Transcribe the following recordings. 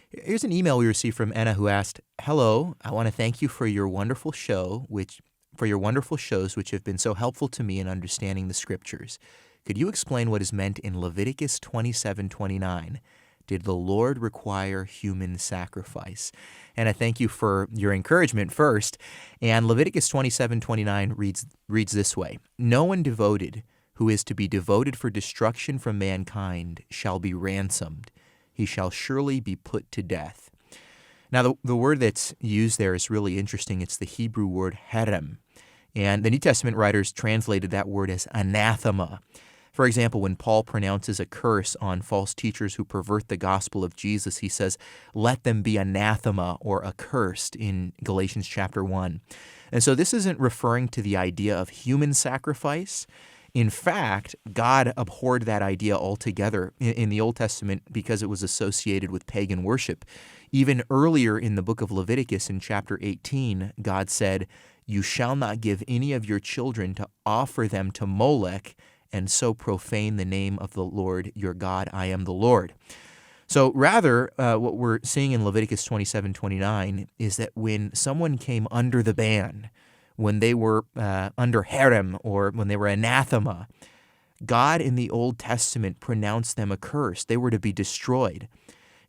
Here's an email we received from Anna who asked, "Hello, I want to thank you for your wonderful shows which have been so helpful to me in understanding the scriptures. Could you explain what is meant in Leviticus 27:29? Did the Lord require human sacrifice?" And I thank you for your encouragement first. And Leviticus 27:29 reads this way: "No one devoted who is to be devoted for destruction from mankind shall be ransomed. He shall surely be put to death." Now, the word that's used there is really interesting. It's the Hebrew word herem. And the New Testament writers translated that word as anathema. For example, when Paul pronounces a curse on false teachers who pervert the gospel of Jesus, he says, "Let them be anathema," or accursed, in Galatians chapter 1. And so this isn't referring to the idea of human sacrifice. In fact, God abhorred that idea altogether in the Old Testament because it was associated with pagan worship. Even earlier in the book of Leviticus, in chapter 18, God said, "You shall not give any of your children to offer them to Molech, and so profane the name of the Lord your God. I am the Lord." So rather, what we're seeing in Leviticus 27:29 is that when someone came under the ban, when they were under herem, or when they were anathema, God in the Old Testament pronounced them accursed. They were to be destroyed.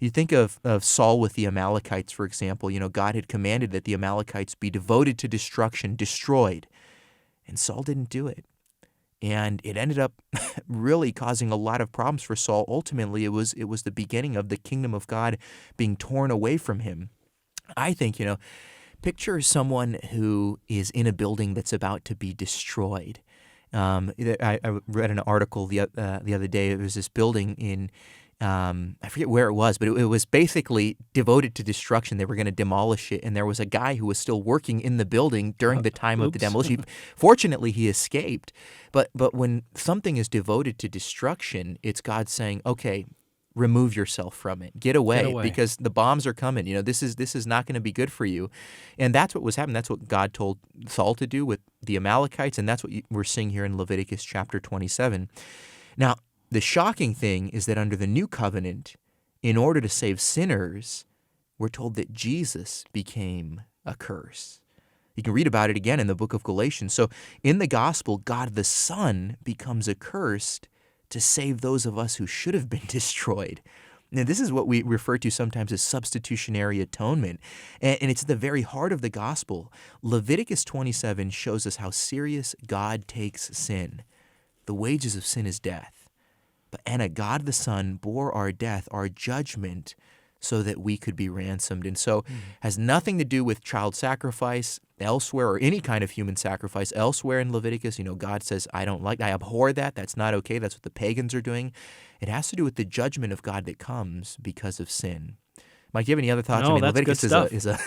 You think of Saul with the Amalekites, for example. God had commanded that the Amalekites be devoted to destruction, destroyed. And Saul didn't do it. And it ended up really causing a lot of problems for Saul. Ultimately, it was the beginning of the kingdom of God being torn away from him. I think, picture someone who is in a building that's about to be destroyed. I read an article the other day. It was this building in, I forget where it was, but it was basically devoted to destruction. They were going to demolish it, and there was a guy who was still working in the building during the time of the demolition. Fortunately, he escaped. But when something is devoted to destruction, it's God saying, "Okay, remove yourself from it. Get away, because the bombs are coming. This is not going to be good for you." And that's what was happening. That's what God told Saul to do with the Amalekites, and that's what we're seeing here in Leviticus chapter 27. Now, the shocking thing is that under the new covenant, in order to save sinners, we're told that Jesus became a curse. You can read about it again in the book of Galatians. So in the gospel, God the Son becomes accursed to save those of us who should have been destroyed. Now, this is what we refer to sometimes as substitutionary atonement, and it's at the very heart of the gospel. Leviticus 27 shows us how serious God takes sin. The wages of sin is death. But Anna, God the Son bore our death, our judgment, so that we could be ransomed. And so has nothing to do with child sacrifice elsewhere, or any kind of human sacrifice elsewhere in Leviticus. God says, I abhor that. That's not okay. That's what the pagans are doing. It has to do with the judgment of God that comes because of sin. Mike, do you have any other thoughts? No, I mean, that's Leviticus good stuff. is a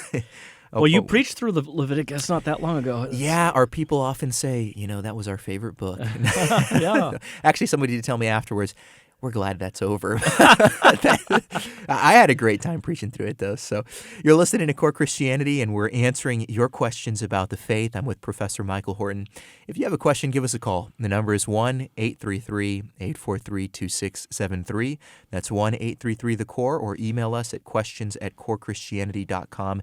Well, you preached through Leviticus not that long ago. Yeah, our people often say, that was our favorite book. Yeah. Actually, somebody did tell me afterwards, we're glad that's over. I had a great time preaching through it, though. So you're listening to Core Christianity, and we're answering your questions about the faith. I'm with Professor Michael Horton. If you have a question, give us a call. The number is 1-833-843-2673. That's 1-833-THE-CORE, or email us at questions@corechristianity.com.